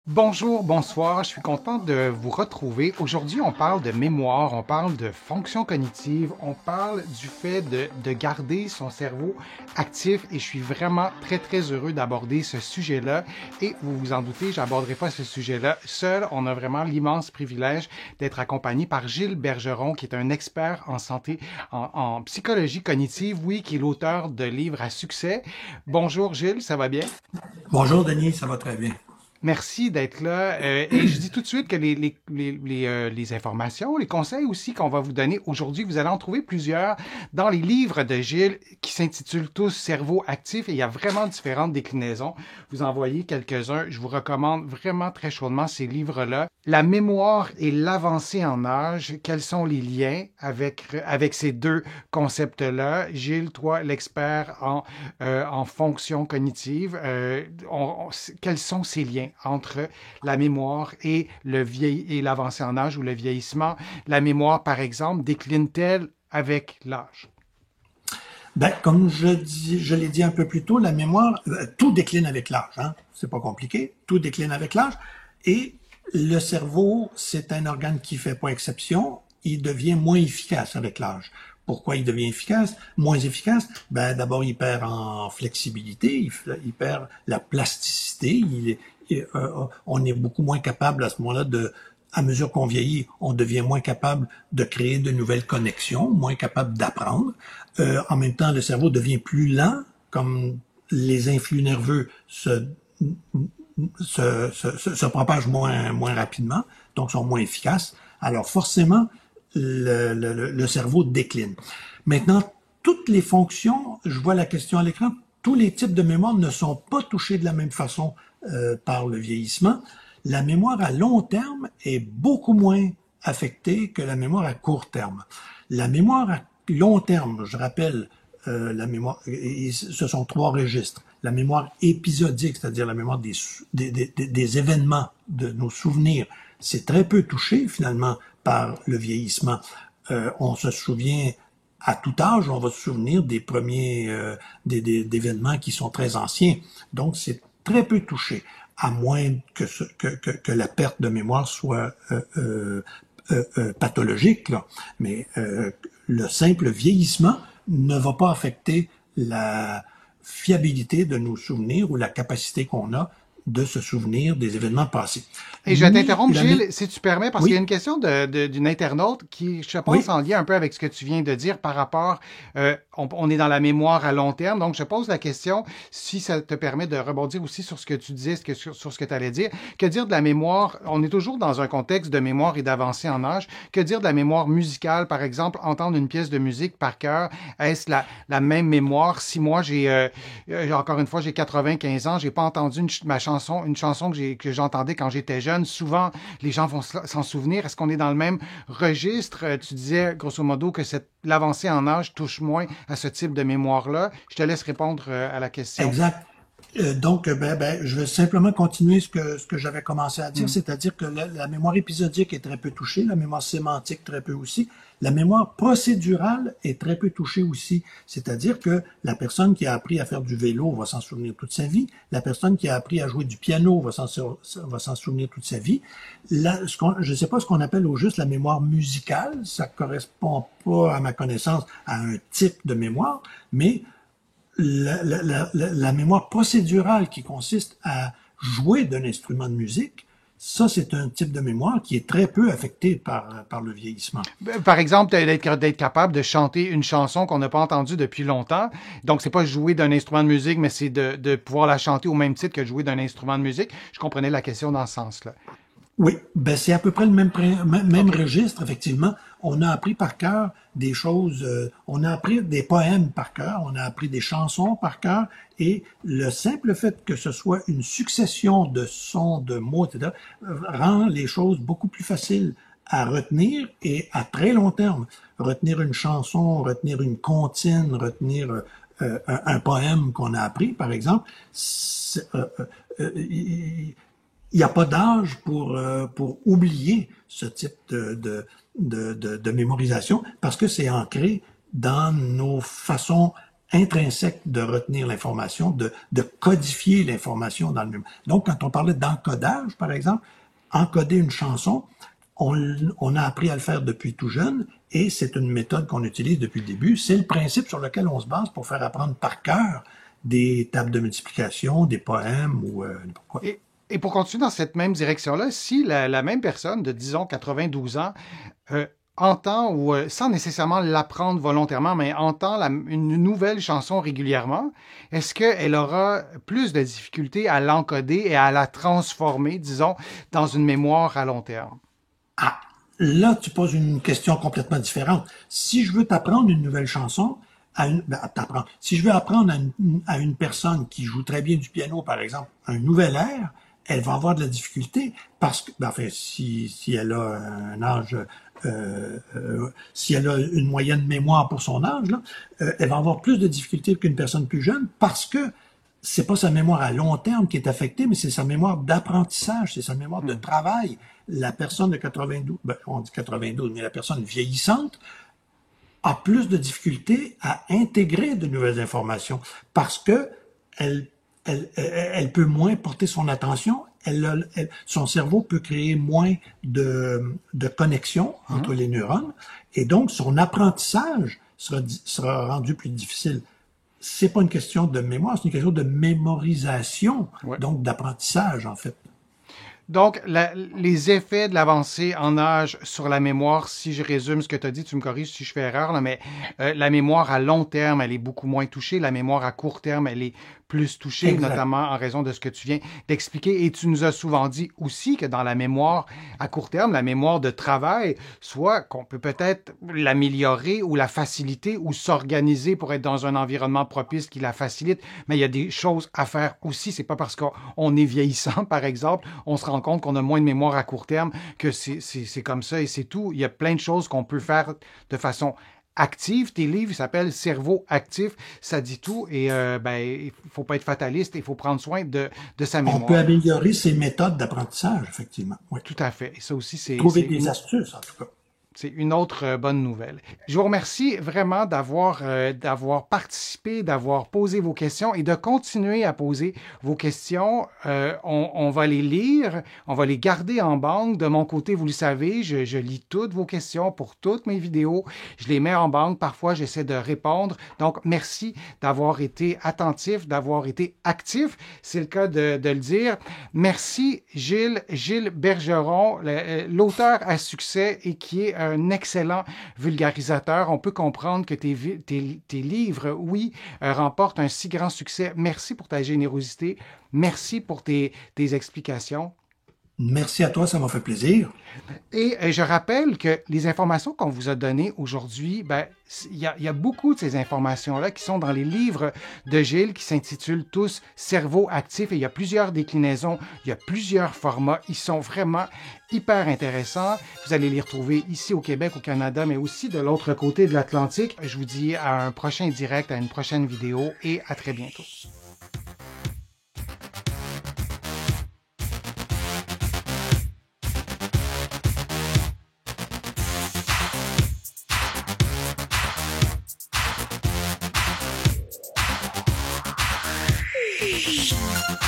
Bonjour, bonsoir, je suis content de vous retrouver. Aujourd'hui, on parle de mémoire, on parle de fonction cognitive, on parle du fait de garder son cerveau actif et je suis vraiment très heureux d'aborder ce sujet-là. Et vous vous en doutez, j'aborderai pas ce sujet-là seul. On a vraiment l'immense privilège d'être accompagné par Gilles Bergeron, qui est un expert en santé, en psychologie cognitive, oui, qui est l'auteur de livres à succès. Bonjour Gilles, ça va bien? Bonjour Denis, ça va très bien. Merci d'être là. Et je dis tout de suite que les informations, les conseils aussi qu'on va vous donner aujourd'hui, vous allez en trouver plusieurs dans les livres de Gilles qui s'intitulent tous Cerveau actif et il y a vraiment différentes déclinaisons. Vous en voyez quelques-uns. Je vous recommande vraiment très chaudement ces livres-là. La mémoire et l'avancée en âge, quels sont les liens avec ces deux concepts-là? Gilles, toi, l'expert en fonction cognitive, quels sont ces liens entre la mémoire et l'avancée en âge ou le vieillissement? La mémoire, par exemple, décline-t-elle avec l'âge? Comme je l'ai dit un peu plus tôt, la mémoire, tout décline avec l'âge. Hein? C'est pas compliqué, tout décline avec l'âge. Et le cerveau, c'est un organe qui fait pas exception. Il devient moins efficace avec l'âge. Pourquoi il devient efficace, moins efficace? D'abord, il perd en flexibilité, il perd la plasticité. On est beaucoup moins capable à ce moment-là à mesure qu'on vieillit, on devient moins capable de créer de nouvelles connexions, moins capable d'apprendre. En même temps, le cerveau devient plus lent, comme les influx nerveux se propagent moins rapidement, donc sont moins efficaces. Alors forcément, le cerveau décline. Maintenant, toutes les fonctions, je vois la question à l'écran, tous les types de mémoire ne sont pas touchés de la même façon par le vieillissement. La mémoire à long terme est beaucoup moins affectée que la mémoire à court terme. La mémoire à long terme, je rappelle, la mémoire, ce sont trois registres. La mémoire épisodique, c'est-à-dire la mémoire des événements, de nos souvenirs, c'est très peu touché finalement par le vieillissement. On se souvient à tout âge, on va se souvenir des premiers d'événements qui sont très anciens. Donc c'est très peu touché, à moins que la perte de mémoire soit pathologique. Là. Mais le simple vieillissement ne va pas affecter la fiabilité de nos souvenirs ou la capacité qu'on a de se souvenir des événements passés. Et je vais Ni t'interrompre, la Gilles, si tu permets, parce qu'il y a Oui, une question d'une internaute qui, je pense, oui, en lien un peu avec ce que tu viens de dire par rapport, on est dans la mémoire à long terme, donc je pose la question, si ça te permet de rebondir aussi sur ce que tu disais, sur ce que tu allais dire, que dire de la mémoire, on est toujours dans un contexte de mémoire et d'avancée en âge, que dire de la mémoire musicale, par exemple, entendre une pièce de musique par cœur, est-ce la même mémoire? Si moi, encore une fois, j'ai 95 ans, j'ai pas entendu une chanson que j'entendais quand j'étais jeune, souvent, les gens vont s'en souvenir. Est-ce qu'on est dans le même registre? Tu disais, grosso modo, que l'avancée en âge touche moins à ce type de mémoire-là. Je te laisse répondre à la question. exact. Je vais simplement continuer ce que j'avais commencé à dire, Hmm. c'est-à-dire que la mémoire épisodique est très peu touchée, la mémoire sémantique très peu aussi, la mémoire procédurale est très peu touchée aussi, c'est-à-dire que la personne qui a appris à faire du vélo va s'en souvenir toute sa vie, la personne qui a appris à jouer du piano va s'en souvenir toute sa vie. Je ne sais pas ce qu'on appelle au juste la mémoire musicale, ça correspond pas à ma connaissance à un type de mémoire, mais la mémoire procédurale qui consiste à jouer d'un instrument de musique, ça, c'est un type de mémoire qui est très peu affecté par le vieillissement. Par exemple, d'être capable de chanter une chanson qu'on n'a pas entendue depuis longtemps. Donc, c'est pas jouer d'un instrument de musique, mais c'est de pouvoir la chanter au même titre que jouer d'un instrument de musique. Je comprenais la question dans ce sens-là. Oui, c'est à peu près le même OK. registre, effectivement. On a appris par cœur des choses, on a appris des poèmes par cœur, on a appris des chansons par cœur, et le simple fait que ce soit une succession de sons, de mots, etc., rend les choses beaucoup plus faciles à retenir et à très long terme. Retenir une chanson, retenir une comptine, retenir un poème qu'on a appris, par exemple, il n'y a pas d'âge pour oublier ce type de mémorisation parce que c'est ancré dans nos façons intrinsèque de retenir l'information, de codifier l'information dans le mémoire. Donc, quand on parlait d'encodage, par exemple, encoder une chanson, on a appris à le faire depuis tout jeune et c'est une méthode qu'on utilise depuis le début. C'est le principe sur lequel on se base pour faire apprendre par cœur des tables de multiplication, des poèmes ou n'importe quoi. Et pour continuer dans cette même direction-là, si la même personne de, disons, 92 ans entend, ou sans nécessairement l'apprendre volontairement, mais entend une nouvelle chanson régulièrement, est-ce qu'elle aura plus de difficultés à l'encoder et à la transformer, disons, dans une mémoire à long terme? Ah, là, tu poses une question complètement différente. Si je veux t'apprendre une nouvelle chanson, si je veux apprendre à une personne qui joue très bien du piano, par exemple, un nouvel air, elle va avoir de la difficulté parce que, enfin, si elle a un âge, si elle a une moyenne mémoire pour son âge, là, elle va avoir plus de difficultés qu'une personne plus jeune parce que c'est pas sa mémoire à long terme qui est affectée, mais c'est sa mémoire d'apprentissage, c'est sa mémoire de travail. La personne de 92, on dit 92, mais la personne vieillissante a plus de difficultés à intégrer de nouvelles informations parce que elle peut moins porter son attention, son cerveau peut créer moins de connexions entre les neurones, et donc son apprentissage sera rendu plus difficile. C'est pas une question de mémoire, c'est une question de mémorisation, donc d'apprentissage, en fait. Donc, les effets de l'avancée en âge sur la mémoire, si je résume ce que tu as dit, tu me corriges si je fais erreur, là, mais la mémoire à long terme, elle est beaucoup moins touchée. La mémoire à court terme, elle est plus touchée, exact, notamment en raison de ce que tu viens d'expliquer. Et tu nous as souvent dit aussi que dans la mémoire à court terme, la mémoire de travail, soit qu'on peut peut-être l'améliorer ou la faciliter ou s'organiser pour être dans un environnement propice qui la facilite, mais il y a des choses à faire aussi. C'est pas parce qu'on est vieillissant, par exemple, on se rend compte qu'on a moins de mémoire à court terme que c'est comme ça et c'est tout. Il y a plein de choses qu'on peut faire de façon active. Tes livres s'appellent Cerveau actif, ça dit tout et il faut pas être fataliste, il faut prendre soin de sa mémoire. On peut améliorer ses méthodes d'apprentissage, effectivement. Oui. Tout à fait. Et ça aussi, c'est... Trouver des astuces, en tout cas. C'est une autre bonne nouvelle. Je vous remercie vraiment d'avoir participé, d'avoir posé vos questions et de continuer à poser vos questions. On va les lire, on va les garder en banque. De mon côté, vous le savez, je lis toutes vos questions pour toutes mes vidéos. Je les mets en banque. Parfois, j'essaie de répondre. Donc, merci d'avoir été attentif, d'avoir été actif. C'est le cas de le dire. Merci, Gilles Bergeron, l'auteur à succès et qui est un excellent vulgarisateur. On peut comprendre que tes livres, oui, remportent un si grand succès. Merci pour ta générosité. Merci pour tes explications. Merci à toi, ça m'a fait plaisir. Et je rappelle que les informations qu'on vous a données aujourd'hui, il y a beaucoup de ces informations-là qui sont dans les livres de Gilles qui s'intitulent tous Cerveau actif et il y a plusieurs déclinaisons, il y a plusieurs formats. Ils sont vraiment hyper intéressants. Vous allez les retrouver ici au Québec, au Canada, mais aussi de l'autre côté de l'Atlantique. Je vous dis à un prochain direct, à une prochaine vidéo et à très bientôt. Shh.